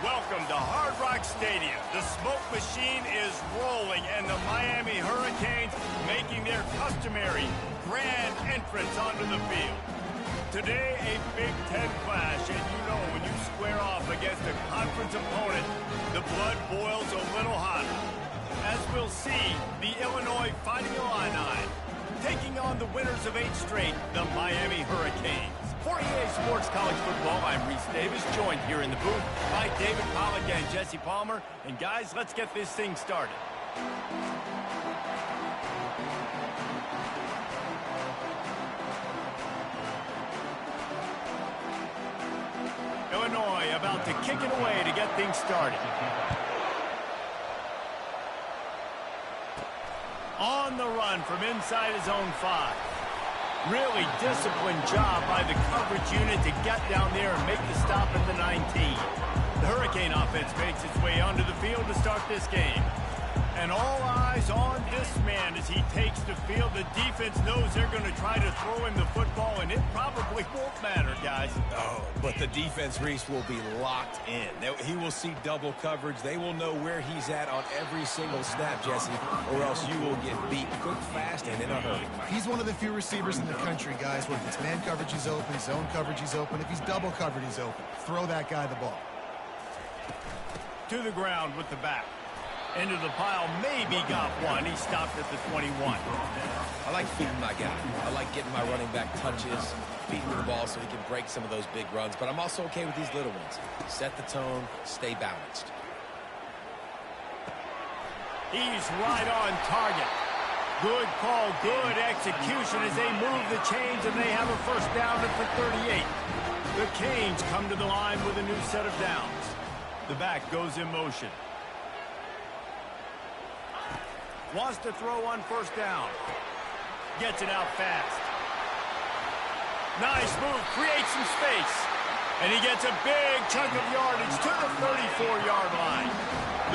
Welcome to Hard Rock Stadium. The smoke machine is rolling, and the Miami Hurricanes making their customary grand entrance onto the field. Today, a Big Ten clash, and you know when you square off against a conference opponent, the blood boils a little hotter. As we'll see, the Illinois Fighting Illini taking on the winners of 8 straight, the Miami Hurricanes. For EA Sports College Football, I'm Reese Davis, joined here in the booth by David Pollack and Jesse Palmer. And guys, let's get this thing started. Illinois about to kick it away to get things started. On the run from inside his own 5. Really disciplined job by the coverage unit to get down there and make the stop at the 19. The Hurricane offense makes its way onto the field to start this game. And all eyes on this man as he takes the field. The defense knows they're going to try to throw him the football, and it probably won't matter, guys. Oh, but the defense, Reese, will be locked in. He will see double coverage. They will know where he's at on every single snap, Jesse, or else you will get beat quick, fast, and in a hurry. He's one of the few receivers in the country, guys, where if it's man coverage, he's open, zone coverage, he's open. If he's double covered, he's open. Throw that guy the ball. To the ground with the back. Into the pile, maybe got one. He stopped at the 21. I like feeding my guy. I like getting my running back touches, feeding the ball so he can break some of those big runs. But I'm also okay with these little ones. Set the tone, stay balanced. He's right on target. Good call, good execution as they move the chains, and they have a first down at the 38. The Canes come to the line with a new set of downs. The back goes in motion. Wants to throw on first down. Gets it out fast. Nice move. Creates some space. And he gets a big chunk of yardage to the 34-yard line.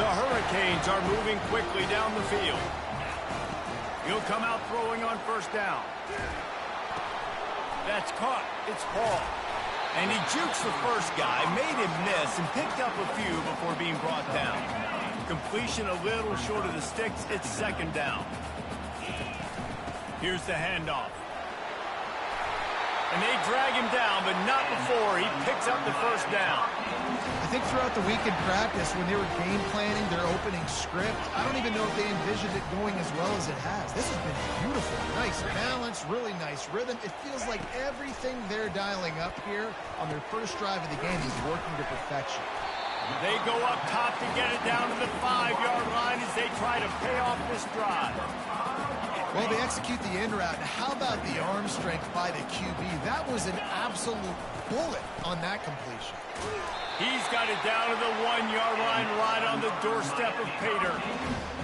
The Hurricanes are moving quickly down the field. He'll come out throwing on first down. That's caught. It's Paul. And he jukes the first guy, made him miss, and picked up a few before being brought down. Completion a little short of the sticks. It's second down. Here's the handoff. And they drag him down, but not before he picks up the first down. I think throughout the week in practice, when they were game planning their opening script, I don't even know if they envisioned it going as well as it has. This has been beautiful. Nice balance, really nice rhythm. It feels like everything they're dialing up here on their first drive of the game is working to perfection. They go up top to get it down to the 5-yard line as they try to pay off this drive. Well, they execute the in route. How about the arm strength by the QB? That was an absolute bullet on that completion. He's got it down to the 1-yard line right on the doorstep of Pater.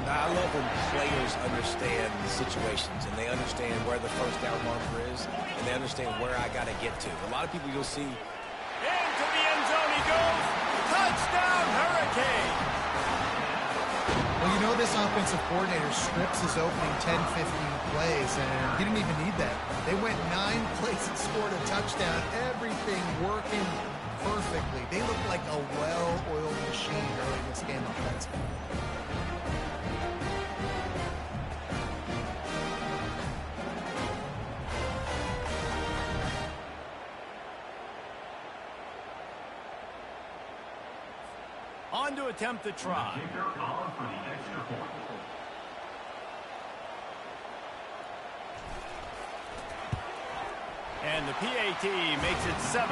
I love when players understand the situations and they understand where the first down marker is and they understand where I got to get to. A lot of people you'll see. Into the end zone he goes. Touchdown, Hurricane! Well, you know this offensive coordinator scripts his opening 10, 15 plays, and he didn't even need that. They went 9 plays and scored a touchdown. Everything working perfectly. They look like a well-oiled machine early in this game offensively. On to attempt the try. And the PAT makes it 7-0.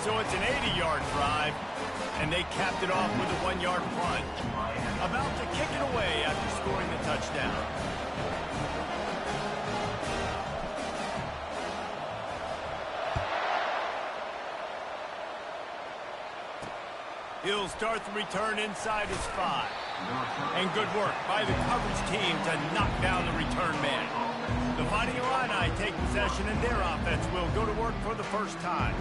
So it's an 80-yard drive, and they capped it off with a 1-yard plunge. About to kick it away after scoring the touchdown. He'll start the return inside his 5. And good work by the coverage team to knock down the return man. The Fighting Illini take possession, and their offense will go to work for the first time.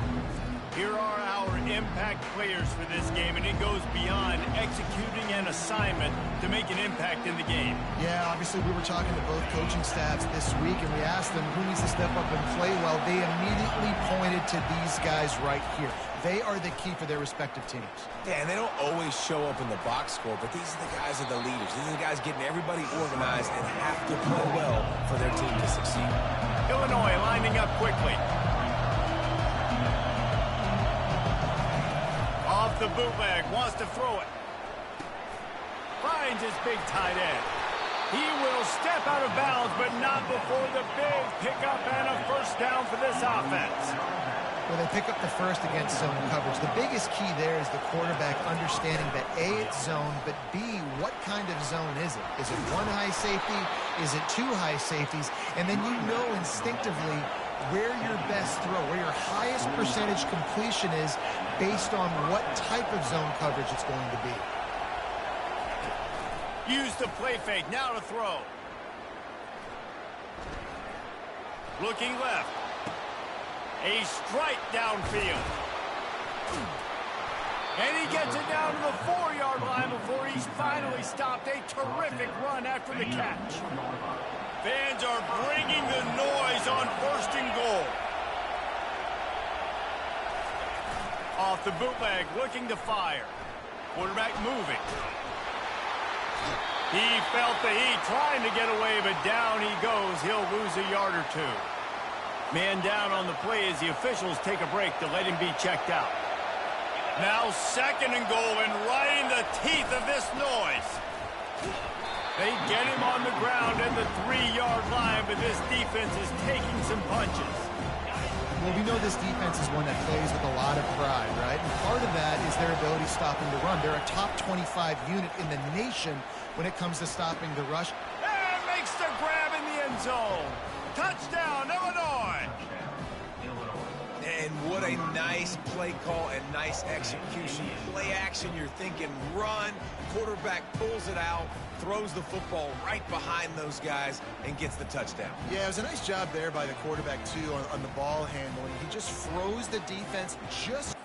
Here are our impact players for this game, and it goes beyond executing an assignment to make an impact in the game. Yeah, obviously we were talking to both coaching staffs this week, and we asked them who needs to step up and play well. They immediately pointed to these guys right here. They are the key for their respective teams. Yeah, and they don't always show up in the box score, but these are the guys that are the leaders. These are the guys getting everybody organized and have to play well for their team to succeed. Illinois lining up quickly. Off the bootleg, wants to throw it. Finds his big tight end. He will step out of bounds, but not before the big pickup and a first down for this offense. Well, they pick up the first against zone coverage. The biggest key there is the quarterback understanding that A, it's zone, but B, what kind of zone is it? Is it one high safety? Is it two high safeties? And then you know instinctively where your best throw, where your highest percentage completion is based on what type of zone coverage it's going to be. Use the play fake, now to throw. Looking left. A strike downfield. And he gets it down to the 4-yard line before he's finally stopped. A terrific run after the catch. Fans are bringing the noise on 1st and goal. Off the bootleg, looking to fire. Quarterback moving. He felt the heat, trying to get away, but down he goes. He'll lose a yard or two. Man down on the play as the officials take a break to let him be checked out. Now 2nd and goal, and right in the teeth of this noise. They get him on the ground at the 3-yard line, but this defense is taking some punches. Well, we know this defense is one that plays with a lot of pride, right? And part of that is their ability stopping the run. They're a top 25 unit in the nation when it comes to stopping the rush. And makes the grab in the end zone. Touchdown, Illinois! And what a nice play call and nice execution. Play action, you're thinking run. Quarterback pulls it out, throws the football right behind those guys, and gets the touchdown. Yeah, it was a nice job there by the quarterback, too, on the ball handling. He just froze the defense just...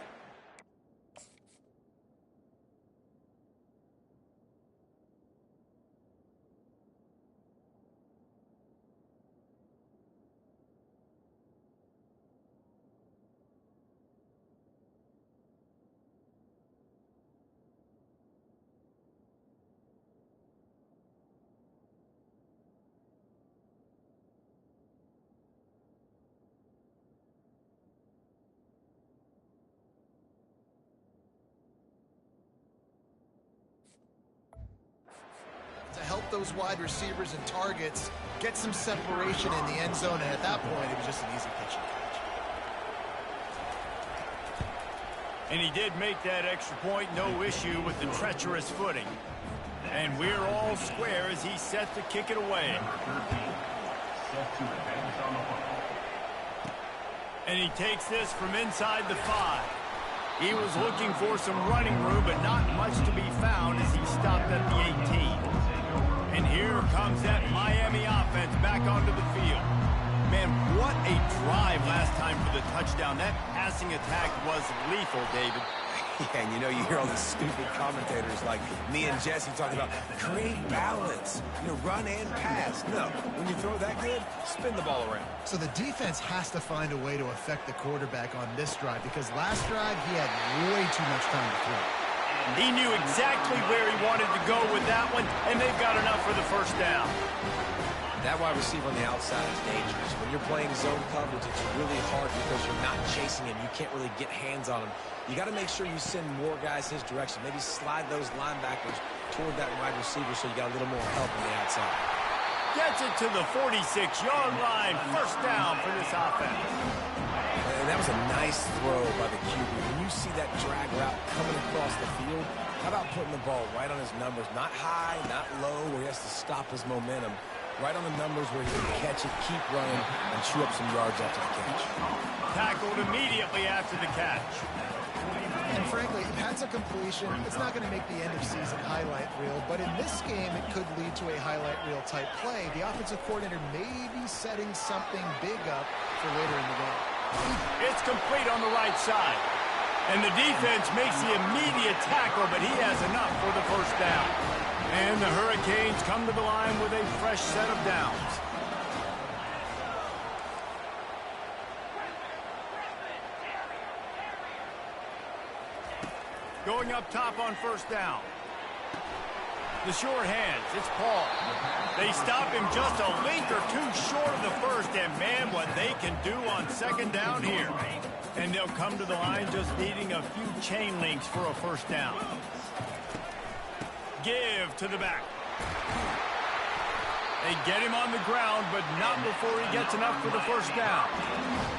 to help those wide receivers and targets get some separation in the end zone, and at that point, it was just an easy catch and catch. And he did make that extra point, no issue with the treacherous footing. And we're all square as he's set to kick it away. And he takes this from inside the 5. He was looking for some running room, but not much to be found as he stopped at the 18. And here comes that Miami offense back onto the field. Man, what a drive last time for the touchdown. That passing attack was lethal, David. Yeah, and you know, you hear all these stupid commentators like me and Jesse talking about create balance, run and pass. No, when you throw that good, spin the ball around. So the defense has to find a way to affect the quarterback on this drive, because last drive he had way too much time to throw. He knew exactly where he wanted to go with that one, and they've got enough for the first down. That wide receiver on the outside is dangerous. When you're playing zone coverage, it's really hard because you're not chasing him. You can't really get hands on him. You got to make sure you send more guys his direction. Maybe slide those linebackers toward that wide receiver so you got a little more help on the outside. Gets it to the 46-yard line. First down for this offense. And that was a nice throw by the QB. When you see that drag route coming across the field, how about putting the ball right on his numbers? Not high, not low, where he has to stop his momentum. Right on the numbers where he can catch it, keep running, and chew up some yards after the catch. Tackled immediately after the catch. And frankly, if that's a completion, it's not going to make the end-of-season highlight reel. But in this game, it could lead to a highlight reel type play. The offensive coordinator may be setting something big up for later in the game. It's complete on the right side. And the defense makes the immediate tackle, but he has enough for the first down. And the Hurricanes come to the line with a fresh set of downs. Going up top on first down. The short hands, it's Paul. They stop him just a link or two short of the first, and man, what they can do on second down here. And they'll come to the line just needing a few chain links for a first down. Give to the back. They get him on the ground, but not before he gets enough for the first down.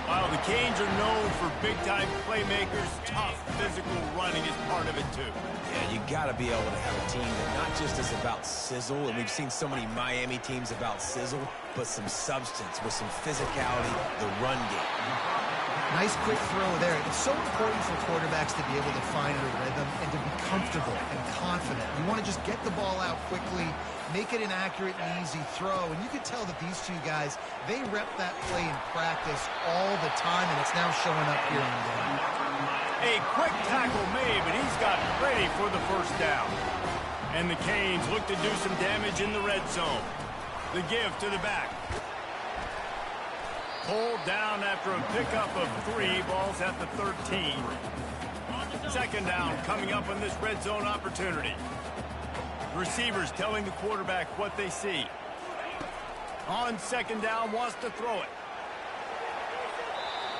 While the Canes are known for big-time playmakers, tough physical running is part of it, too. Yeah, you got to be able to have a team that not just is about sizzle, and we've seen so many Miami teams about sizzle, but some substance with some physicality, the run game. Nice quick throw there. It's so important for quarterbacks to be able to find a rhythm and to be comfortable and confident. You want to just get the ball out quickly, make it an accurate and easy throw. And you can tell that these two guys, they rep that play in practice all the time, and it's now showing up here on the game. A quick tackle made, but he's got ready for the first down. And the Canes look to do some damage in the red zone. The give to the back. Pulled down after a pickup of 3, balls at the 13. Second down coming up on this red zone opportunity. Receivers telling the quarterback what they see. On second down, wants to throw it.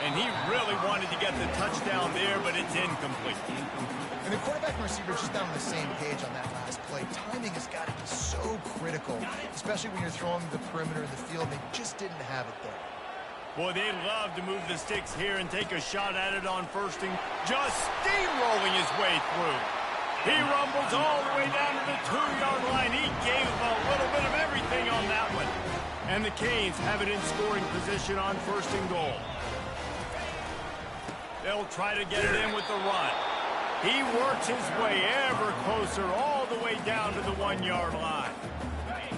And he really wanted to get the touchdown there, but it's incomplete. And the quarterback and receiver just not on the same page on that last play. Timing has got to be so critical, especially when you're throwing the perimeter of the field. They just didn't have it there. Boy, they love to move the sticks here and take a shot at it on first and just steamrolling his way through. He rumbles all the way down to the 2-yard line. He gave a little bit of everything on that one. And the Canes have it in scoring position on first and goal. They'll try to get it in with the run. He works his way ever closer all the way down to the 1-yard line.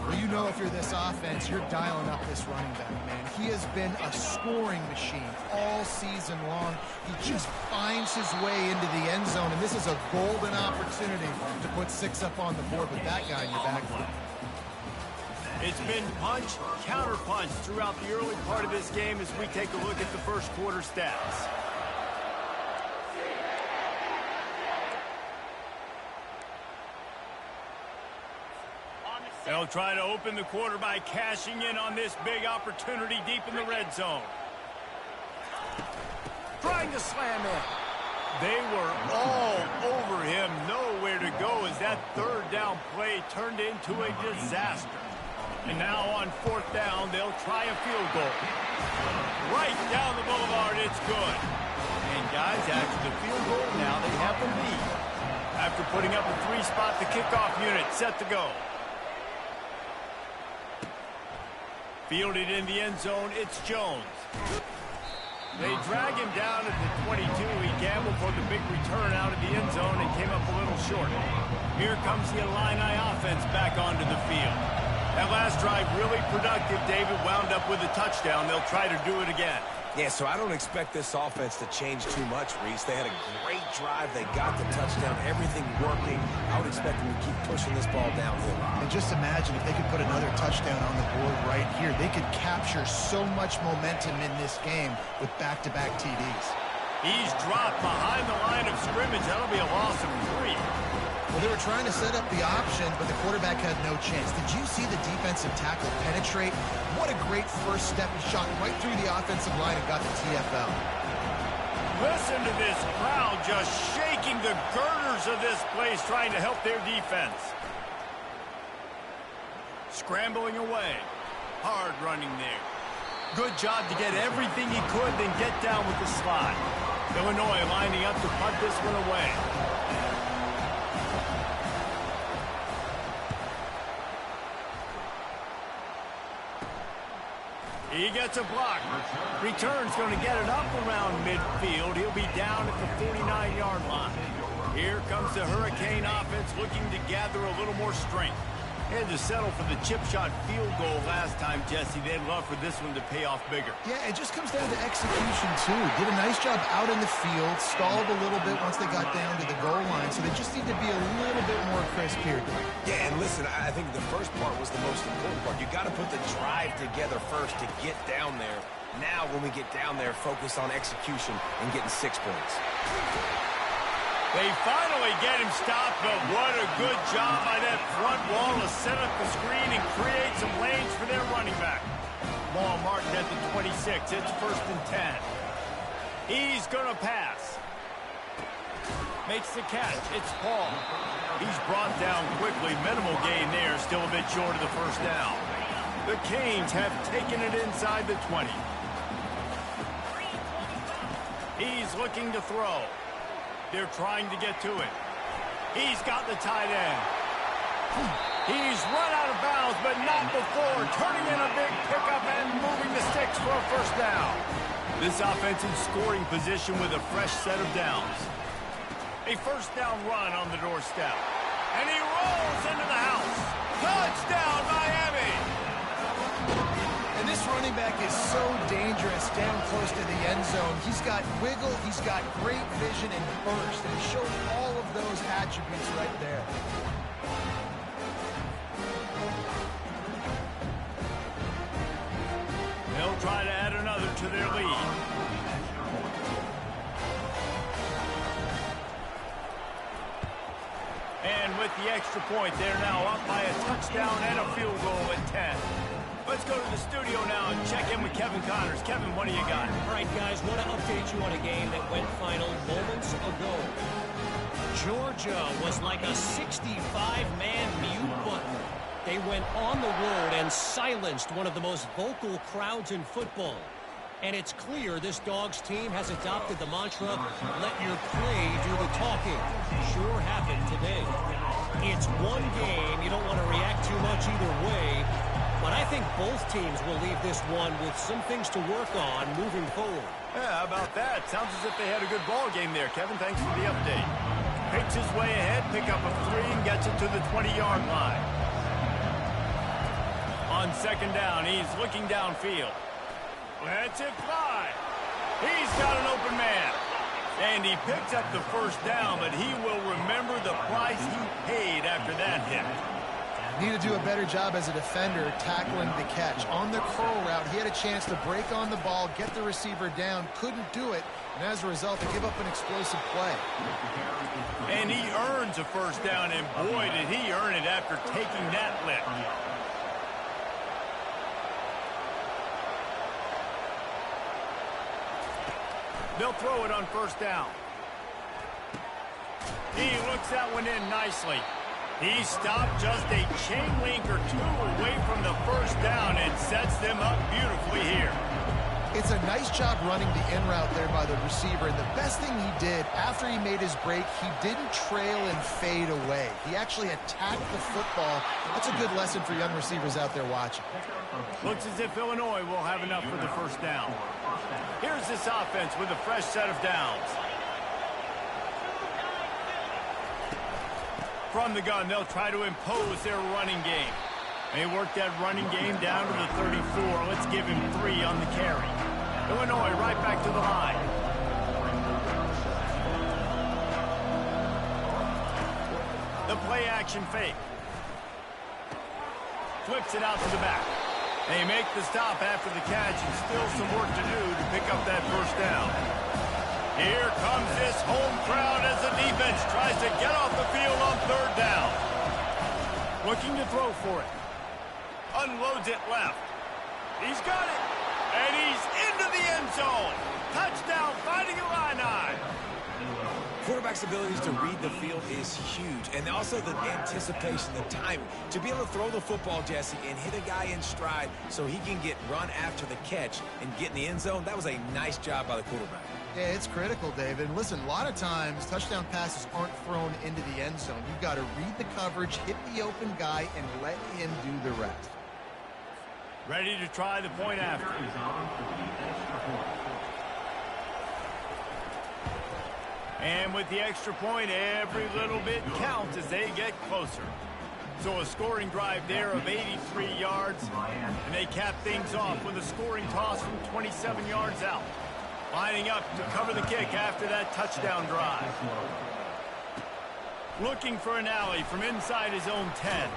Well, you know if you're this offense, you're dialing up this running back, man. He has been a scoring machine all season long. He just finds his way into the end zone, and this is a golden opportunity to put 6 up on the board with that guy in your backfield. It's been punch, counter-punch throughout the early part of this game as we take a look at the first quarter stats. They'll try to open the quarter by cashing in on this big opportunity deep in the red zone. Trying to slam in. They were all over him, nowhere to go as that third down play turned into a disaster. And now on fourth down, they'll try a field goal. Right down the boulevard, it's good. And guys, after the field goal, now they have the lead. After putting up a 3-spot, the kickoff unit set to go. Fielded in the end zone, it's Jones. They drag him down at the 22. He gambled for the big return out of the end zone and came up a little short. Here comes the Illini offense back onto the field. That last drive really productive. David wound up with a touchdown. They'll try to do it again. Yeah, so I don't expect this offense to change too much, Reese. They had a great drive. They got the touchdown. Everything working. I would expect them to keep pushing this ball downhill. And just imagine if they could put another touchdown on the board right here. They could capture so much momentum in this game with back-to-back TDs. He's dropped behind the line of scrimmage. That'll be a loss of 3. Well, they were trying to set up the option, but the quarterback had no chance. Did you see the defensive tackle penetrate? What a great first step. He shot right through the offensive line and got the TFL. Listen to this crowd just shaking the girders of this place, trying to help their defense. Scrambling away. Hard running there. Good job to get everything he could, then get down with the slide. Illinois lining up to punt this one away. He gets a block. Return's going to get it up around midfield. He'll be down at the 49-yard line. Here comes the Hurricane offense looking to gather a little more strength. Had to settle for the chip shot field goal last time, Jesse. They'd love for this one to pay off bigger. Yeah, it just comes down to execution, too. Did a nice job out in the field, stalled a little bit once they got down to the goal line, so they just need to be a little bit more crisp here. Yeah, and listen, I think the first part was the most important part. You got to put the drive together first to get down there. Now, when we get down there, focus on execution and getting 6 points. They finally get him stopped, but what a good job by that front wall to set up the screen and create some lanes for their running back. Ball marked at the 26. It's 1st and 10. He's going to pass. Makes the catch. It's Paul. He's brought down quickly. Minimal gain there. Still a bit short of the first down. The Canes have taken it inside the 20. He's looking to throw. They're trying to get to it. He's got the tight end. He's run out of bounds, but not before turning in a big pickup and moving the sticks for a first down. This offense in scoring position with a fresh set of downs. A first down run on the doorstep. And he rolls into the house. Touchdown, Miami! And this running back is so dangerous down close to the end zone. He's got wiggle, he's got great vision and burst, and he shows all of those attributes right there. They'll try to add another to their lead. And with the extra point, they're now up by a touchdown and a field goal at 10. Let's go to the studio now and check in with Kevin Connors. Kevin, what do you got? All right, guys, want to update you on a game that went final moments ago. Georgia was like a 65-man mute button. They went on the road and silenced one of the most vocal crowds in football. And it's clear this Dogs team has adopted the mantra, let your play do the talking. Sure happened today. It's one game. You don't want to react too much either way. But I think both teams will leave this one with some things to work on moving forward. Yeah, how about that? Sounds as if they had a good ball game there, Kevin. Thanks for the update. Picks his way ahead, pick up a 3, and gets it to the 20-yard line. On 2nd down, he's looking downfield. Let's it fly. He's got an open man. And he picks up the first down, but he will remember the price he paid after that hit. Need to do a better job as a defender tackling the catch. On the curl route, he had a chance to break on the ball, get the receiver down, couldn't do it, and as a result, they give up an explosive play. And he earns a first down, and boy, did he earn it after taking that lick. They'll throw it on 1st down. He looks that one in nicely. He stopped just a chain link or 2 away from the first down and sets them up beautifully here. It's a nice job running the in route there by the receiver, and the best thing he did after he made his break, he didn't trail and fade away. He actually attacked the football. That's a good lesson for young receivers out there watching. Looks as if Illinois will have enough for the first down. Here's this offense with a fresh set of downs. From the gun, they'll try to impose their running game. They work that running game down to the 34. Let's give him 3 on the carry. Illinois right back to the line. The play action fake. Flips it out to the back. They make the stop after the catch, and still some work to do to pick up that first down. Here comes this home crowd as the defense tries to get off the field on 3rd down. Looking to throw for it. Unloads it left. He's got it. And he's into the end zone. Touchdown, Fighting Illini. Quarterback's abilities to read the field is huge, and also the anticipation, the timing. To be able to throw the football, Jesse, and hit a guy in stride so he can get run after the catch and get in the end zone, that was a nice job by the quarterback. Yeah, it's critical, David. And listen, a lot of times touchdown passes aren't thrown into the end zone. You've got to read the coverage, hit the open guy, and let him do the rest. Ready to try the point after. And with the extra point, every little bit counts as they get closer. So a scoring drive there of 83 yards, and they cap things off with a scoring toss from 27 yards out. Lining up to cover the kick after that touchdown drive. Looking for an alley from inside his own 10.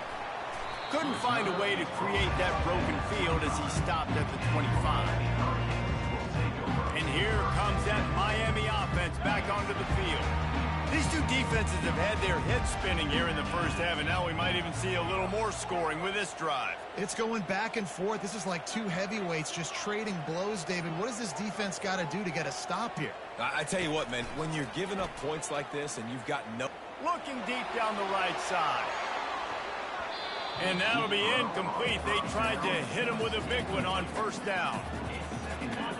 Couldn't find a way to create that broken field as he stopped at the 25. And here comes that Miami offense back onto the field. These two defenses have had their heads spinning here in the first half, and now we might even see a little more scoring with this drive. It's going back and forth. This is like two heavyweights just trading blows, David. What does this defense got to do to get a stop here? I tell you what, man, when you're giving up points like this and you've got no... Looking deep down the right side. And that'll be incomplete. They tried to hit him with a big one on first down.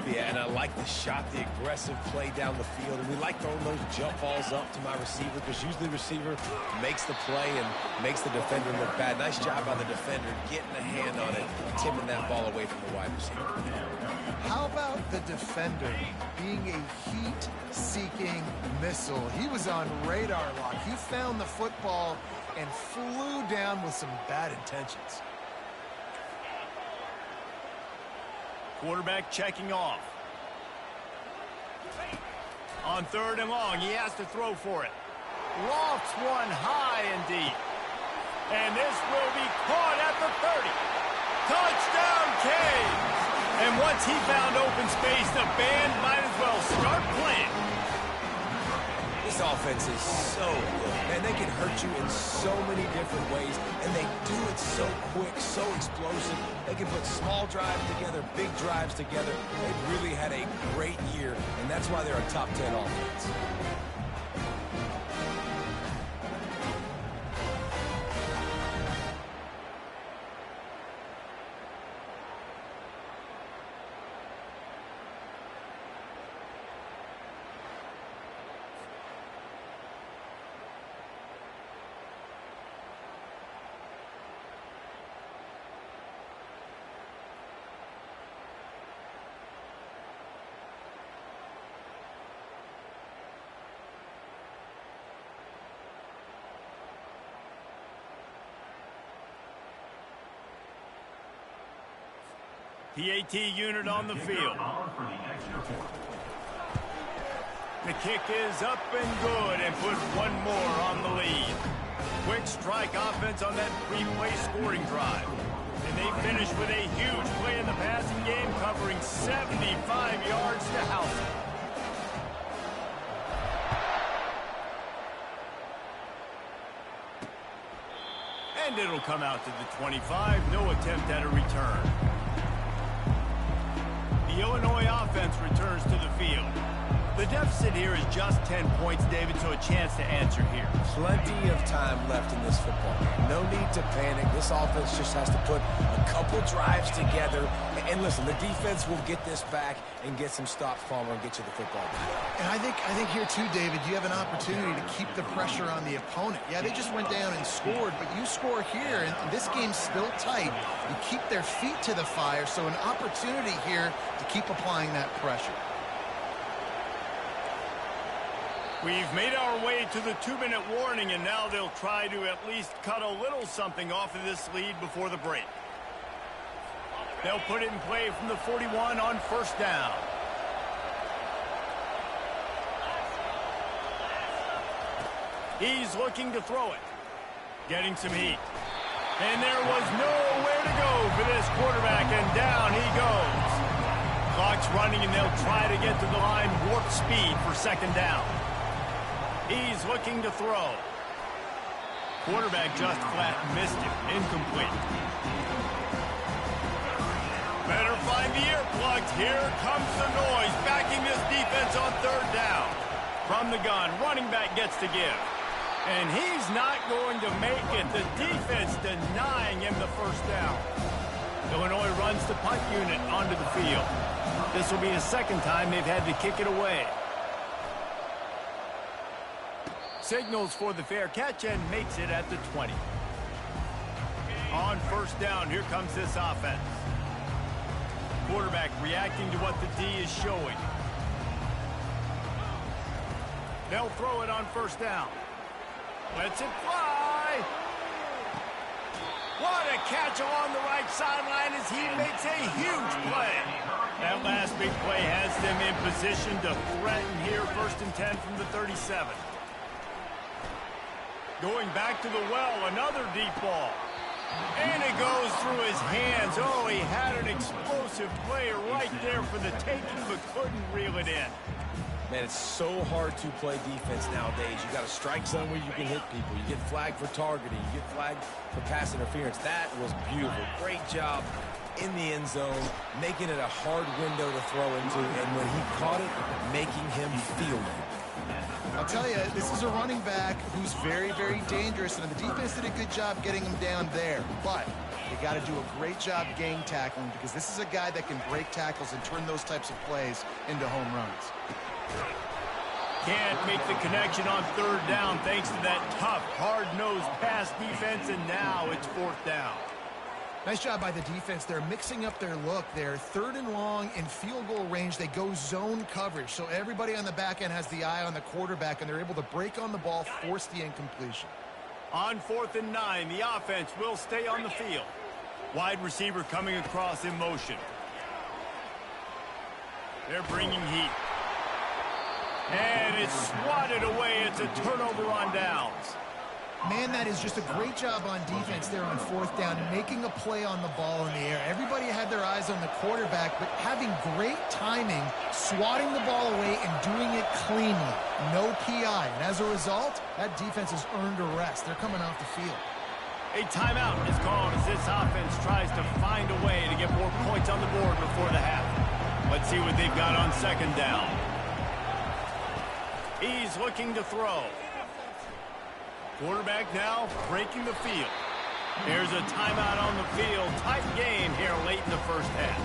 Yeah, and I like the shot, the aggressive play down the field. And we like throwing those jump balls up to my receiver because usually the receiver makes the play and makes the defender look bad. Nice job by the defender getting a hand on it, tipping that ball away from the wide receiver. How about the defender being a heat-seeking missile? He was on radar lock. He found the football and flew down with some bad intentions. Quarterback checking off. On third and long, he has to throw for it. Lofts one high and deep. And this will be caught at the 30. Touchdown, Canes! And once he found open space, the band might as well start playing. This offense is so good. Man, they can hurt you in so many different ways, and they do it so quick, so explosive. They can put small drives together, big drives together. They've really had a great year, and that's why they're a top 10 offense. PAT unit on the field. The kick is up and good and put one more on the lead. Quick strike offense on that three-play scoring drive. And they finish with a huge play in the passing game, covering 75 yards to house it. And it'll come out to the 25. No attempt at a return. The Illinois offense returns to the field. The deficit here is just 10 points, David, so a chance to answer here. Plenty of time left in this football game. No need to panic. This offense just has to put a couple drives together. And listen, the defense will get this back and get some stops, Palmer, and get you the football back. And I think here too, David, you have an opportunity to keep the pressure on the opponent. Yeah, they just went down and scored, but you score here, and this game's still tight. You keep their feet to the fire, so an opportunity here to keep applying that pressure. We've made our way to the 2-minute warning, and now they'll try to at least cut a little something off of this lead before the break. They'll put it in play from the 41 on first down. He's looking to throw it. Getting some heat. And there was nowhere to go for this quarterback, and down he goes. Clock's running, and they'll try to get to the line warp speed for second down. He's looking to throw. Quarterback just flat missed it. Incomplete. Better find the earplugs. Here comes the noise, backing this defense on third down. From the gun, running back gets to give. And he's not going to make it. The defense denying him the first down. Illinois runs the punt unit onto the field. This will be the second time they've had to kick it away. Signals for the fair catch and makes it at the 20. On first down, here comes this offense. Quarterback reacting to what the D is showing. They'll throw it on first down. Lets it fly. What a catch along the right sideline as he makes a huge play. That last big play has them in position to threaten here, 1st and 10 from the 37. Going back to the well, another deep ball. And it goes through his hands. Oh, he had an explosive play right there for the taking, but couldn't reel it in. Man, it's so hard to play defense nowadays. You got a strike zone where you can hit people. You get flagged for targeting. You get flagged for pass interference. That was beautiful. Great job in the end zone, making it a hard window to throw into, and when he caught it, making him feel it. I'll tell you, this is a running back who's very, very dangerous, and the defense did a good job getting him down there. But you got to do a great job gang tackling, because this is a guy that can break tackles and turn those types of plays into home runs. Can't make the connection on 3rd down thanks to that tough, hard-nosed pass defense, and now it's 4th down. Nice job by the defense. They're mixing up their look. They're 3rd and long in field goal range. They go zone coverage. So everybody on the back end has the eye on the quarterback, and they're able to break on the ball, force the incompletion. On 4th and 9, the offense will stay on the field. Wide receiver coming across in motion. They're bringing heat. And it's swatted away. It's a turnover on downs. Man, that is just a great job on defense there on 4th down, making a play on the ball in the air. Everybody had their eyes on the quarterback, but having great timing, swatting the ball away and doing it cleanly. No PI. And as a result, that defense has earned a rest. They're coming off the field. A timeout is called as this offense tries to find a way to get more points on the board before the half. Let's see what they've got on 2nd down. He's looking to throw. Quarterback now breaking the field. There's a timeout on the field. Tight game here late in the 1st half.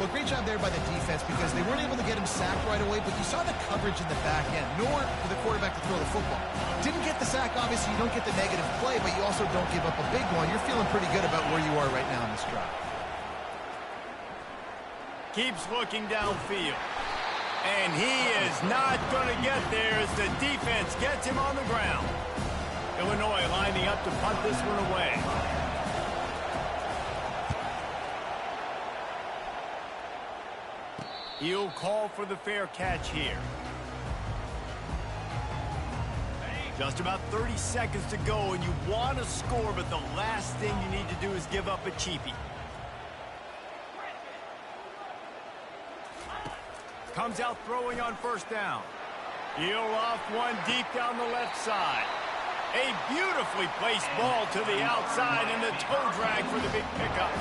Well, great job there by the defense, because they weren't able to get him sacked right away, but you saw the coverage in the back end, nor for the quarterback to throw the football. Didn't get the sack, obviously. You don't get the negative play, but you also don't give up a big one. You're feeling pretty good about where you are right now in this drive. Keeps looking downfield. And he is not going to get there as the defense gets him on the ground. Illinois lining up to punt this one away. He'll call for the fair catch here. Just about 30 seconds to go, and you want to score, but the last thing you need to do is give up a cheapie. Comes out throwing on 1st down. He'll off one deep down the left side. A beautifully placed ball to the outside, and the toe drag for the big pickup.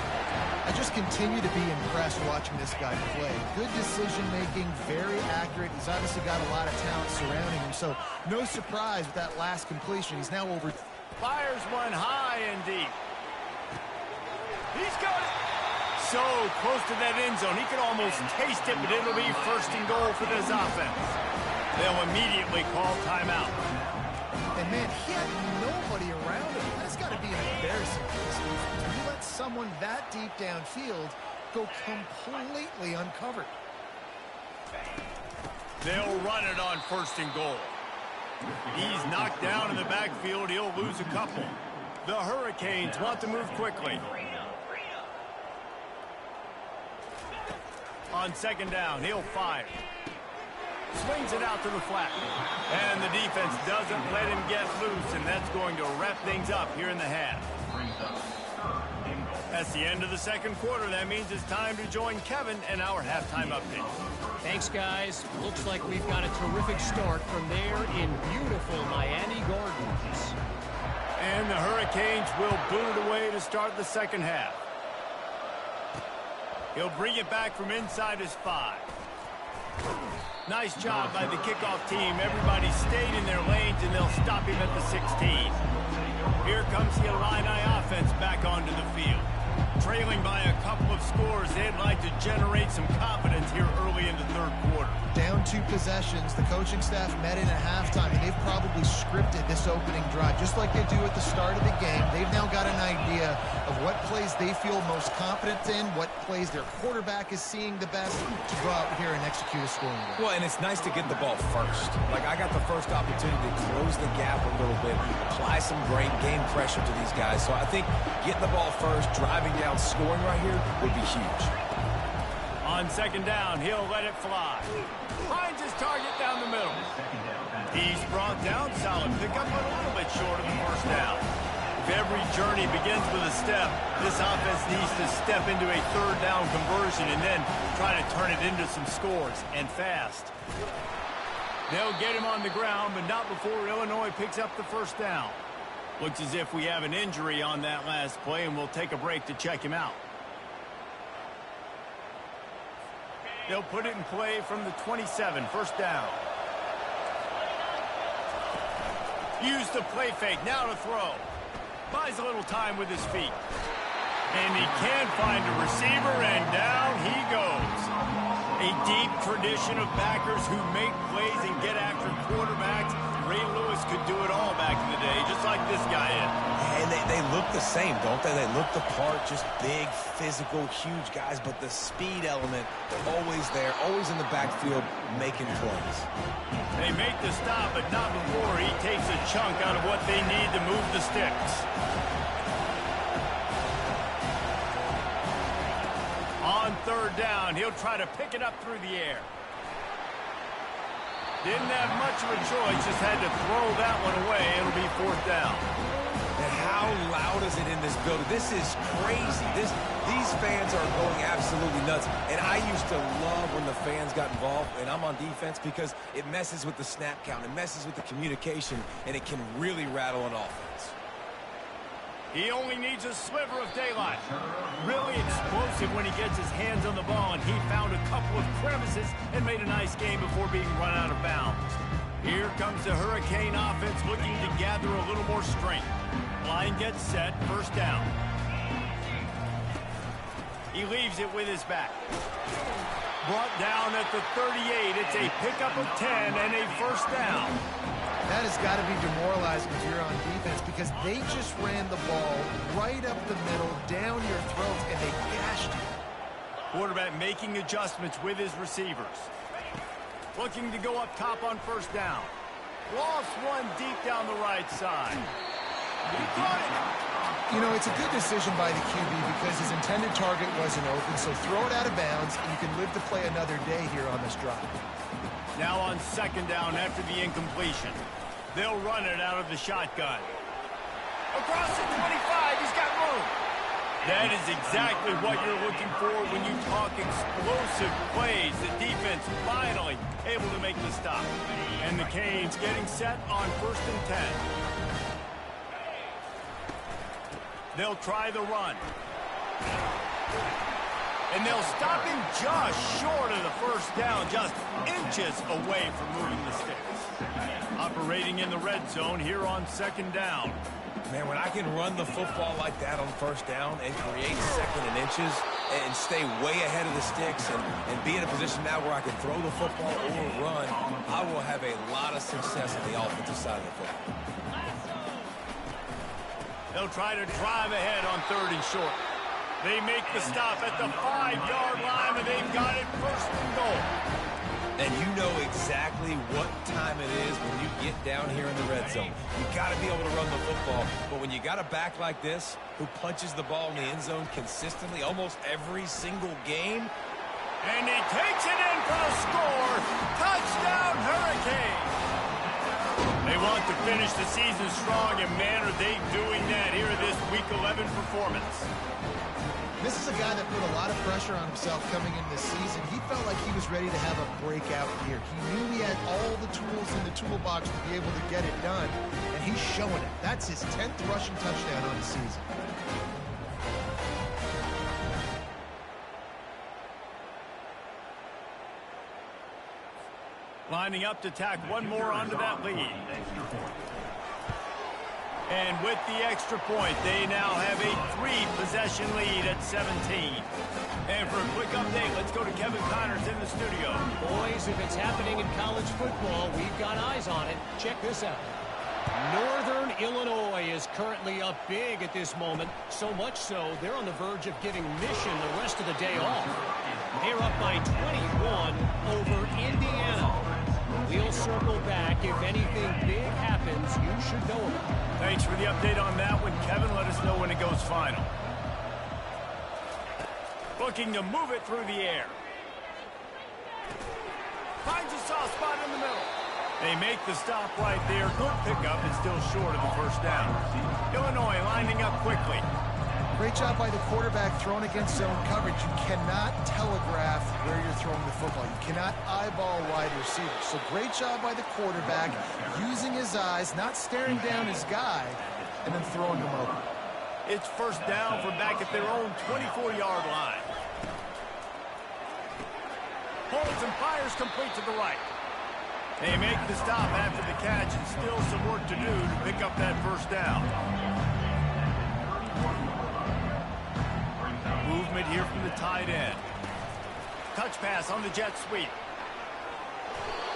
I just continue to be impressed watching this guy play. Good decision-making, very accurate. He's obviously got a lot of talent surrounding him, so no surprise with that last completion. He's now over. Fires one high and deep. He's got it. So close to that end zone. He could almost taste it, but it'll be 1st and goal for this offense. They'll immediately call timeout. And, man, he had nobody around him. That's got to be embarrassing for this defense. When you let someone that deep downfield go completely uncovered. They'll run it on 1st and goal. He's knocked down in the backfield. He'll lose a couple. The Hurricanes want to move quickly. On 2nd down, he'll fire. Swings it out to the flat. And the defense doesn't let him get loose, and that's going to wrap things up here in the half. That's the end of the 2nd quarter. That means it's time to join Kevin and our halftime update. Thanks, guys. Looks like we've got a terrific start from there in beautiful Miami Gardens. And the Hurricanes will boot it away to start the 2nd half. He'll bring it back from inside his 5. Nice job by the kickoff team. Everybody stayed in their lanes, and they'll stop him at the 16. Here comes the Illini offense back onto the field. Trailing by a couple of scores, they'd like to generate some confidence here early in the 3rd quarter. Down 2 possessions. The coaching staff met in at halftime, and they've probably scripted this opening drive, just like they do at the start of the game. They've now got an idea of what plays they feel most confident in, what plays their quarterback is seeing the best to go out here and execute a scoring drive. Well, and it's nice to get the ball first. Like, I got the first opportunity to close the gap a little bit, apply some great game pressure to these guys. So I think getting the ball first, driving down, scoring right here would be huge. On second down, he'll let it fly. Finds his target down the middle. He's brought down solid. Pick up a little bit short of the first down. If every journey begins with a step, this offense needs to step into a third down conversion and then try to turn it into some scores, and fast. They'll get him on the ground, but not before Illinois picks up the first down. Looks as if we have an injury on that last play, and we'll take a break to check him out. They'll put it in play from the 27, first down. Use the play fake, now to throw. Buys a little time with his feet. And he can find a receiver, and down he goes. A deep tradition of backers who make plays and get after quarterbacks. Ray Lewis could do it all back in the day, just like this guy is. And they look the same, don't they? They look the part, just big, physical, huge guys, but the speed element, always there, always in the backfield, making plays. They make the stop, but not before he takes a chunk out of what they need to move the sticks. On third down, he'll try to pick it up through the air. Didn't have much of a choice, just had to throw that one away. It'll be fourth down. And how loud is it in this building? This is crazy. These fans are going absolutely nuts. And I used to love when the fans got involved, and I'm on defense, because it messes with the snap count. It messes with the communication, and it can really rattle an offense. He only needs a sliver of daylight. Really explosive when he gets his hands on the ball, and he found a couple of crevices and made a nice game before being run out of bounds. Here comes the Hurricane offense looking to gather a little more strength. Line gets set, first down. He leaves it with his back. Brought down at the 38. It's a pickup of 10 and a first down. That has got to be demoralizing if you're on defense, because they just ran the ball right up the middle, down your throat, and they gashed you. Quarterback making adjustments with his receivers. Looking to go up top on first down. Lost one deep down the right side. He caught it. You know, it's a good decision by the QB because his intended target wasn't open, so throw it out of bounds, and you can live to play another day here on this drive. Now on second down after the incompletion. They'll run it out of the shotgun. Across the 25, he's got room. That is exactly what you're looking for when you talk explosive plays. The defense finally able to make the stop. And the Canes getting set on first and 10. They'll try the run. And they'll stop him just short of the first down, just inches away from moving the sticks. Operating in the red zone here on second down. Man, when I can run the football like that on first down and create second and inches and stay way ahead of the sticks and be in a position now where I can throw the football or run, I will have a lot of success on the offensive side of the football. They'll try to drive ahead on third and short. They make the stop at the 5-yard line, and they've got it first and goal. And you know exactly what time it is when you get down here in the red zone. You got to be able to run the football, but when you got a back like this who punches the ball in the end zone consistently almost every single game. And he takes it in for the score. Touchdown, Hurricane. They want to finish the season strong, and man, are they doing that here in this Week 11 performance. This is a guy that put a lot of pressure on himself coming into this season. He felt like he was ready to have a breakout year. He knew he had all the tools in the toolbox to be able to get it done, and he's showing it. That's his 10th rushing touchdown on the season. Lining up to tack one more onto that lead. And with the extra point, they now have a 3-possession lead at 17. And for a quick quick update. Let's go to Kevin Connors in the studio. Boys, if it's happening in college football, we've got eyes on it. Check this out. Northern Illinois is currently up big at this moment, so much so they're on the verge of giving Mission the rest of the day off. They're up by 21 over Indiana. We'll circle back. If anything big happens, you should know about it. Thanks for the update on that one, Kevin. Let us know when it goes final. Looking to move it through the air. Finds a soft spot in the middle. They make the stop right there. Good pickup and still short of the first down. Illinois lining up quickly. Great job by the quarterback throwing against zone coverage. You cannot telegraph where you're throwing the football. You cannot eyeball wide receivers. So great job by the quarterback using his eyes, not staring down his guy, and then throwing him over. It's first down from back at their own 24-yard line. Holds and fires complete to the right. They make the stop after the catch and still some work to do to pick up that first down. Movement here from the tight end. Touch pass on the jet sweep.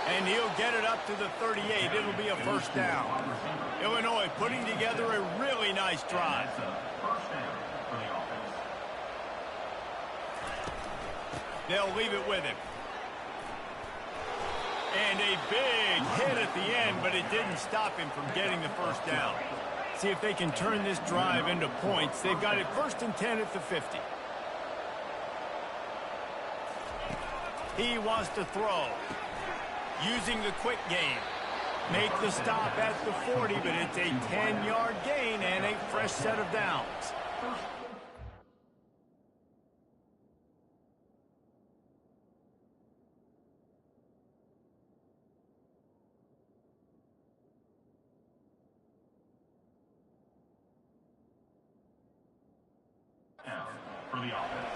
And he'll get it up to the 38. It'll be a first down. Illinois putting together a really nice drive. They'll leave it with him. And a big hit at the end, but it didn't stop him from getting the first down. See if they can turn this drive into points. They've got it 1st and 10 at the 50. He wants to throw. Using the quick game. Make the stop at the 40, but it's a 10-yard gain and a fresh set of downs. For the offense.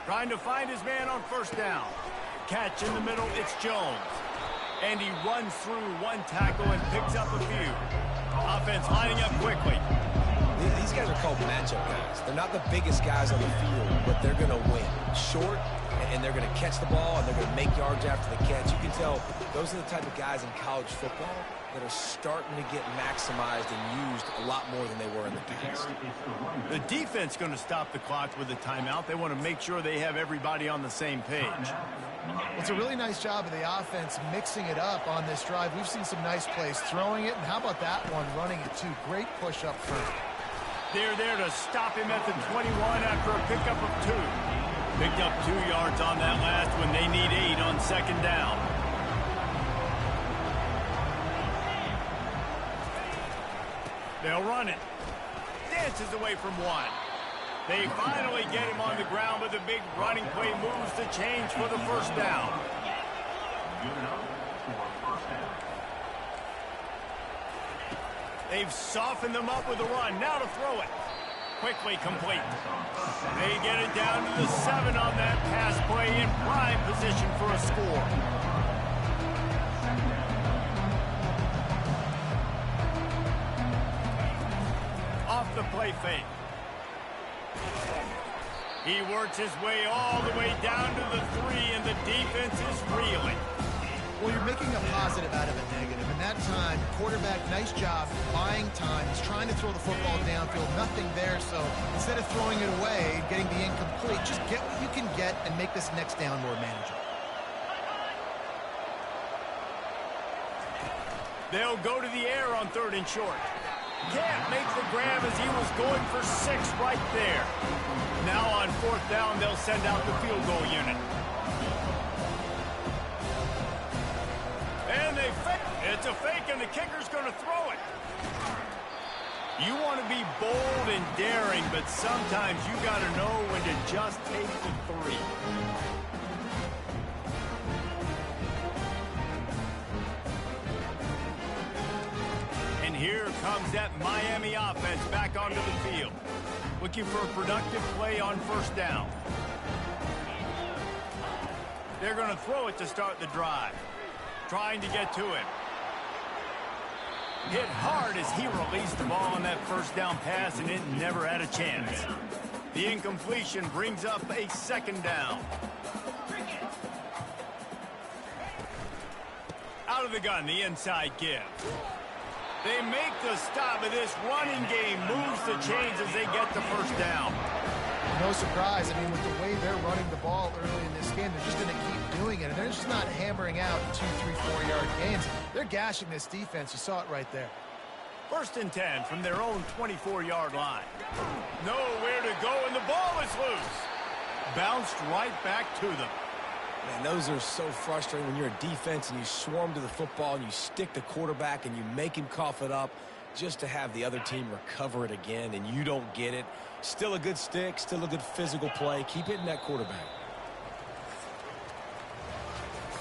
Trying to find his man on first down. Catch in the middle, it's Jones. And he runs through one tackle and picks up a few. Offense lining up quickly. These guys are called matchup guys. They're not the biggest guys on the field, but they're going to win. Short, and they're going to catch the ball, and they're going to make yards after the catch. You can tell those are the type of guys in college football that are starting to get maximized and used a lot more than they were in the past. The defense going to stop the clock with a timeout. They want to make sure they have everybody on the same page. It's a really nice job of the offense mixing it up on this drive. We've seen some nice plays throwing it, and how about that one running it too? Great push up front. They're there to stop him at the 21 after a pickup of 2. Picked up 2 yards on that last one. They need 8 on second down. They'll run it. Dances away from 1. They finally get him on the ground, but the big running play moves the change for the first down. They've softened them up with a run. Now to throw it. Quickly complete. They get it down to the 7 on that pass play in prime position for a score. Off the play fake. He works his way all the way down to the 3, and the defense is reeling. Well, you're making a positive out of a negative. And that time, quarterback, nice job buying time. He's trying to throw the football downfield. Nothing there, so instead of throwing it away, getting the incomplete, just get what you can get and make this next down more manageable. They'll go to the air on 3rd and short. Can't make the grab as he was going for 6 right there. Now on 4th down, they'll send out the field goal unit. And they fake. It's a fake, and the kicker's going to throw it. You want to be bold and daring, but sometimes you got to know when to just take the 3. And here comes that Miami offense back onto the field. Looking for a productive play on first down. They're going to throw it to start the drive. Trying to get to him. Hit hard as he released the ball on that first down pass, and it never had a chance. The incompletion brings up a second down. Out of the gun, the inside give. They make the stop, and this running game moves the chains as they get the first down. No surprise. I mean, with the way they're running the ball early in this game, they're just going to keep doing it. And they're just not hammering out 2, 3, 4-yard gains. They're gashing this defense. You saw it right there. 1st and 10 from their own 24-yard line. Nowhere to go, and the ball is loose. Bounced right back to them. Man, those are so frustrating when you're a defense and you swarm to the football and you stick the quarterback and you make him cough it up just to have the other team recover it again, and you don't get it. Still a good stick, still a good physical play. Keep hitting that quarterback.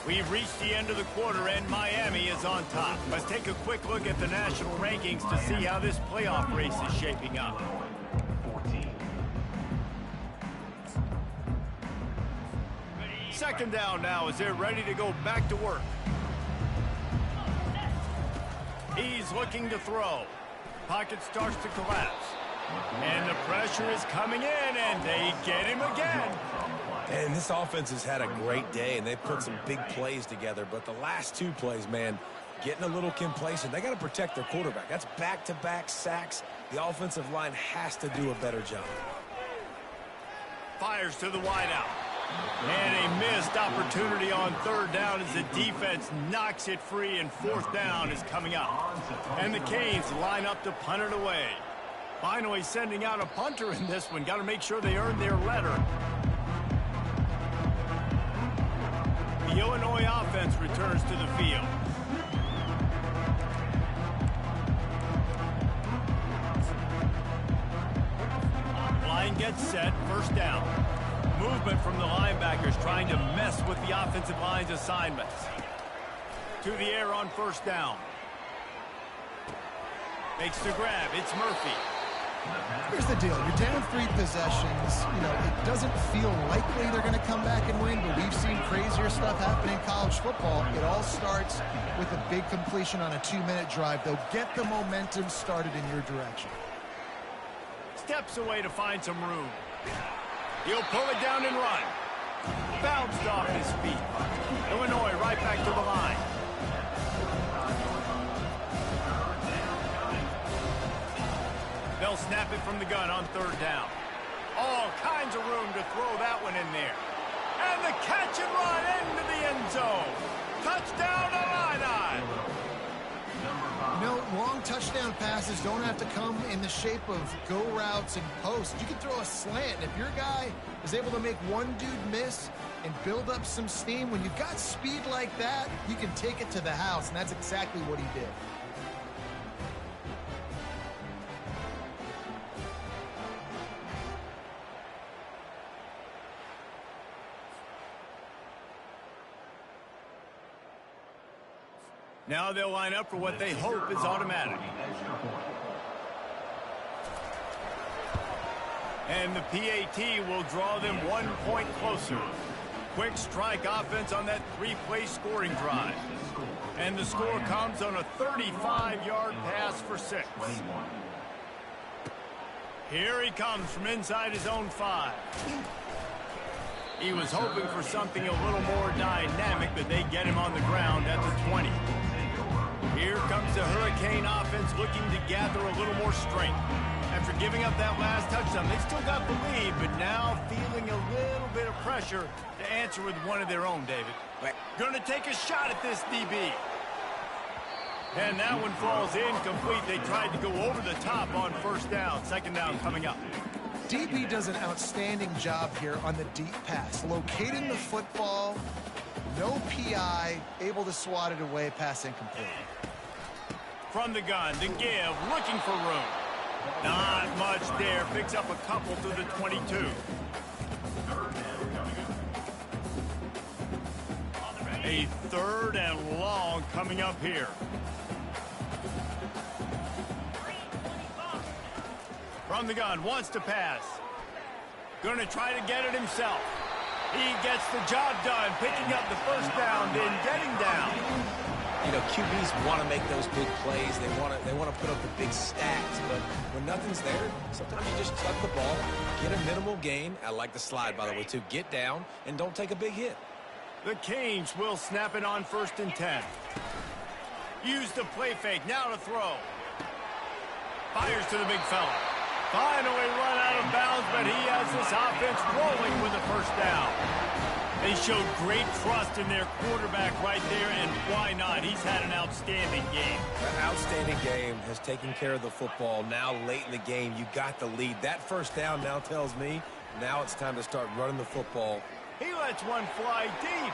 We've reached the end of the quarter, and Miami is on top. Let's take a quick look at the national rankings to see how this playoff race is shaping up. 14. Second down now as they're ready to go back to work. He's looking to throw. Pocket starts to collapse. And the pressure is coming in, and they get him again. And this offense has had a great day, and they've put some big plays together. But the last 2 plays, man, getting a little complacent. They got to protect their quarterback. That's back-to-back sacks. The offensive line has to do a better job. Fires to the wideout. And a missed opportunity on 3rd down as the defense knocks it free, and 4th down is coming up. And the Canes line up to punt it away. Finally sending out a punter in this one. Got to make sure they earn their letter. The Illinois offense returns to the field. Line gets set, 1st down. Movement from the linebackers trying to mess with the offensive line's assignments. To the air on 1st down. Makes the grab. It's Murphy. Here's the deal. You're down 3 possessions. You know, it doesn't feel likely they're going to come back and win, but we've seen crazier stuff happen in college football. It all starts with a big completion on a 2-minute drive. They'll get the momentum started in your direction. Steps away to find some room. He'll pull it down and run. Bounced off his feet. Illinois right back to the line. They'll snap it from the gun on 3rd down. All kinds of room to throw that one in there. And the catch and run into the end zone. Touchdown Illini. You know, long touchdown passes don't have to come in the shape of go routes and posts. You can throw a slant. If your guy is able to make one dude miss and build up some steam, when you've got speed like that, you can take it to the house, and that's exactly what he did. Now they'll line up for what they hope is automatic. And the PAT will draw them 1 point closer. Quick strike offense on that 3-play scoring drive. And the score comes on a 35-yard pass for 6. Here he comes from inside his own 5. He was hoping for something a little more dynamic, but they get him on the ground at the 20. Here comes the Hurricane offense looking to gather a little more strength. After giving up that last touchdown, they still got the lead, but now feeling a little bit of pressure to answer with one of their own, David. Going to take a shot at this DB. And that one falls incomplete. They tried to go over the top on 1st down. 2nd down coming up. DB does an outstanding job here on the deep pass. Locating the football, no PI, able to swat it away, pass incomplete. From the gun, the give, looking for room. Not much there, picks up a couple to the 22. A 3rd and long coming up here. From the gun, wants to pass. Going to try to get it himself. He gets the job done, picking up the 1st down, then getting down. You know, QBs want to make those big plays. They want to put up the big stats. But when nothing's there, sometimes you just tuck the ball, get a minimal gain. I like the slide, by the way, too. Get down and don't take a big hit. The Canes will snap it on 1st and 10. Use the play fake. Now to throw. Fires to the big fella. Finally run out of bounds, but he has this offense rolling with a first down. They showed great trust in their quarterback right there, and why not? He's had an outstanding game. An outstanding game, has taken care of the football. Now late in the game, you got the lead. That first down now tells me now it's time to start running the football. He lets one fly deep.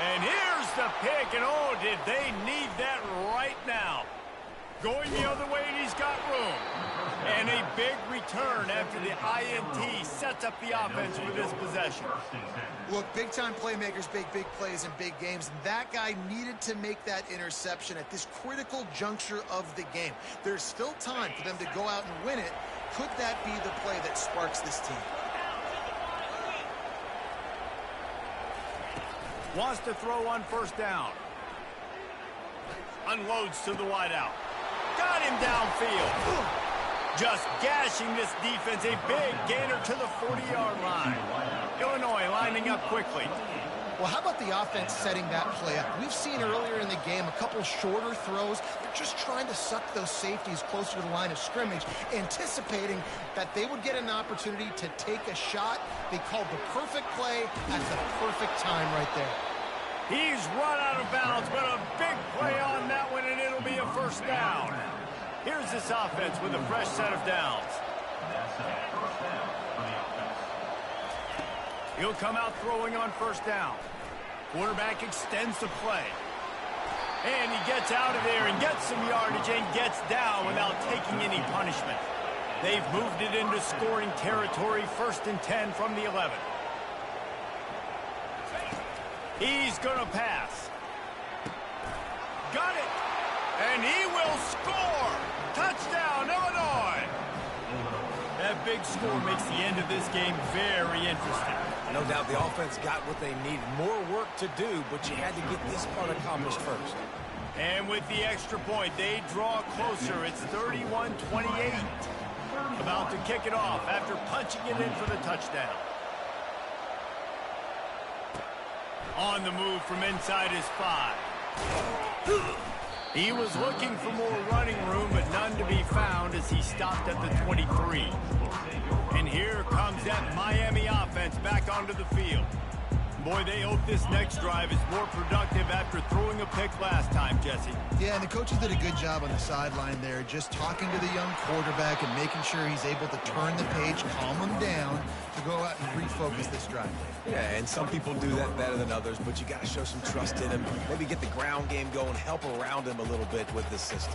And here's the pick, and oh, did they need that right now. Going the other way, and he's got room. And a big return after the INT sets up the offense for this possession. Look, big-time playmakers make big plays in big games, and that guy needed to make that interception at this critical juncture of the game. There's still time for them to go out and win it. Could that be the play that sparks this team? Wants to throw on 1st down. Unloads to the wideout. Got him downfield. Just gashing this defense. A big gainer to the 40-yard line. Illinois lining up quickly. Well, how about the offense setting that play up? We've seen earlier in the game a couple shorter throws. They're just trying to suck those safeties closer to the line of scrimmage, anticipating that they would get an opportunity to take a shot. They called the perfect play at the perfect time right there. He's run out of bounds, but a big play on that one, and it'll be a first down. Here's this offense with a fresh set of downs. He'll come out throwing on 1st down. Quarterback extends the play. And he gets out of there and gets some yardage and gets down without taking any punishment. They've moved it into scoring territory, 1st and 10 from the 11. He's going to pass. Got it. And he will score. Touchdown, Illinois. That big score makes the end of this game very interesting. No doubt the offense got what they needed. More work to do, but you had to get this part accomplished first. And with the extra point, they draw closer. It's 31-28. About to kick it off after punching it in for the touchdown. On the move from inside his 5. He was looking for more running room, but none to be found as he stopped at the 23. And here comes that Miami offense back onto the field. Boy, they hope this next drive is more productive after throwing a pick last time, Jesse. Yeah, and the coaches did a good job on the sideline there, just talking to the young quarterback and making sure he's able to turn the page, calm him down, to go out and refocus this drive. Yeah, and some people do that better than others, but you got to show some trust in him. Maybe get the ground game going, help around him a little bit with this system.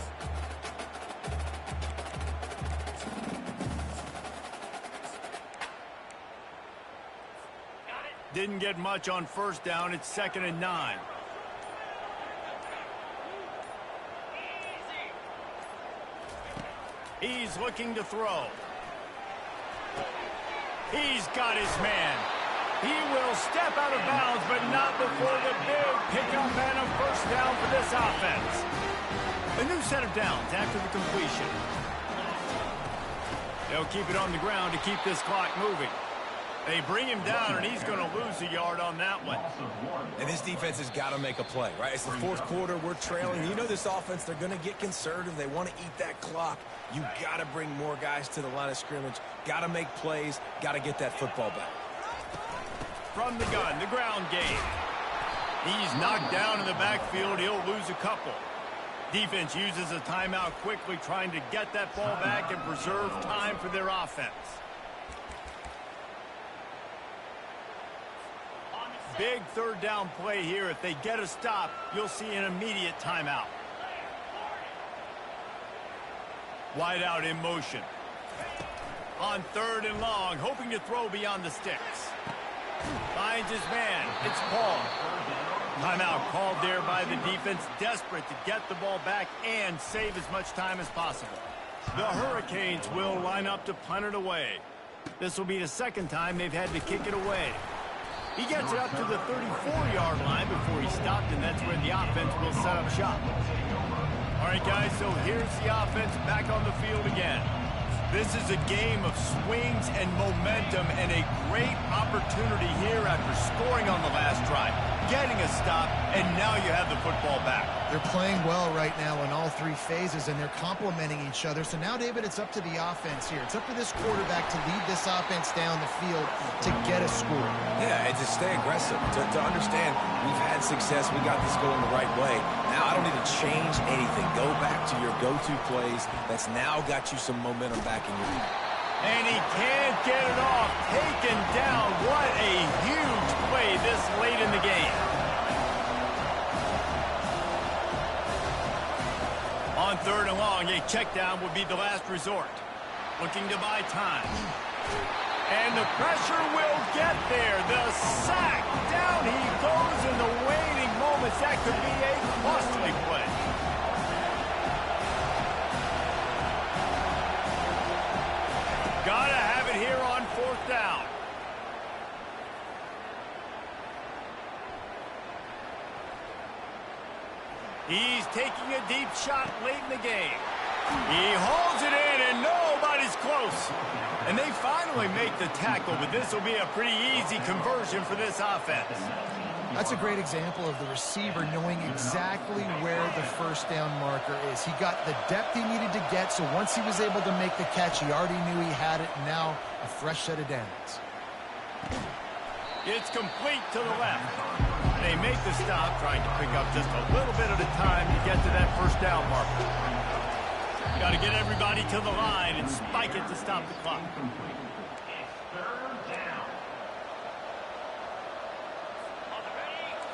Didn't get much on 1st down. It's 2nd and 9. He's looking to throw. He's got his man. He will step out of bounds, but not before the big pickup and a first down for this offense. A new set of downs after the completion. They'll keep it on the ground to keep this clock moving. They bring him down, and he's going to lose a yard on that one. And this defense has got to make a play, right? It's the 4th quarter. We're trailing. You know this offense, they're going to get conservative. They want to eat that clock. You got to bring more guys to the line of scrimmage. Got to make plays. Got to get that football back. From the gun, the ground game. He's knocked down in the backfield. He'll lose a couple. Defense uses a timeout quickly, trying to get that ball back and preserve time for their offense. Big 3rd down play here. If they get a stop, you'll see an immediate timeout. Wide out in motion. On 3rd and long, hoping to throw beyond the sticks. Finds his man. It's Paul. Timeout called there by the defense, desperate to get the ball back and save as much time as possible. The Hurricanes will line up to punt it away. This will be the 2nd time they've had to kick it away. He gets it up to the 34-yard line before he stopped, and that's where the offense will set up shop. All right, guys, so here's the offense back on the field again. This is a game of swings and momentum and a great opportunity here after scoring on the last drive, getting a stop, and now you have the football back. They're playing well right now in all three phases, and they're complementing each other. So now, David, it's up to the offense here. It's up to this quarterback to lead this offense down the field to get a score. Yeah, and to stay aggressive, to understand we've had success, we got this going the right way. Now I don't need to change anything. Go back to your go-to plays. That's now got you some momentum back in your lead. And he can't get it off. Taken down. What a huge play this late in the game. On 3rd and long, a check down would be the last resort. Looking to buy time. And the pressure will get there. The sack. Down he goes in the waning moments. That could be a costly play. Gotta have it here on 4th down. He's taking a deep shot late in the game. He holds it in, and nobody's close. And they finally make the tackle, but this will be a pretty easy conversion for this offense. That's a great example of the receiver knowing exactly where the first down marker is. He got the depth he needed to get, so once he was able to make the catch, he already knew he had it, and now a fresh set of downs. It's complete to the left. They make the stop, trying to pick up just a little bit at a time to get to that first down marker. Got to get everybody to the line and spike it to stop the clock.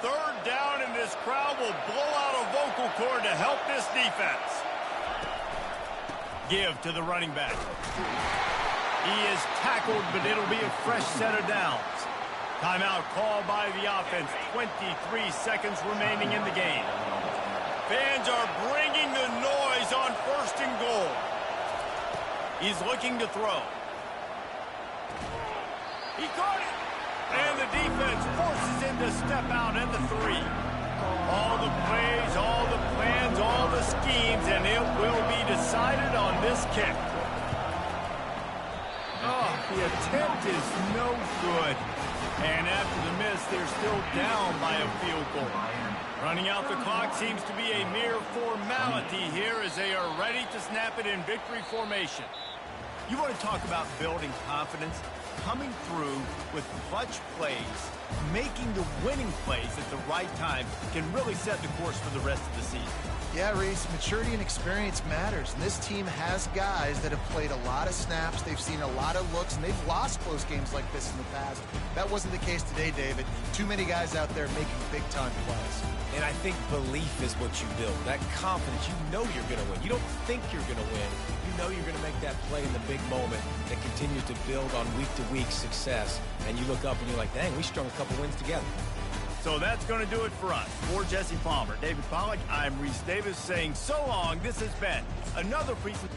Third down, and this crowd will blow out a vocal cord to help this defense. Give to the running back. He is tackled, but it'll be a fresh set of downs. Timeout called by the offense. 23 seconds remaining in the game. Fans are bringing the noise on 1st and goal. He's looking to throw. He caught it. And the defense forces him to step out at the 3. All the plays, all the plans, all the schemes, and it will be decided on this kick. Oh, the attempt is no good. And after the miss, they're still down by a field goal. Running out the clock seems to be a mere formality here as they are ready to snap it in victory formation. You want to talk about building confidence? Coming through with clutch plays, making the winning plays at the right time can really set the course for the rest of the season. Yeah, Reese, maturity and experience matters, and this team has guys that have played a lot of snaps, they've seen a lot of looks, and they've lost close games like this in the past. That wasn't the case today, David. Too many guys out there making big-time plays. And I think belief is what you build. That confidence, you know you're going to win. You don't think you're going to win. You know you're going to make that play in the big moment that continues to build on week-to-week success. And you look up and you're like, dang, we strung a couple wins together. So that's going to do it for us. For Jesse Palmer, David Pollack, I'm Reese Davis saying so long. This has been another presentation.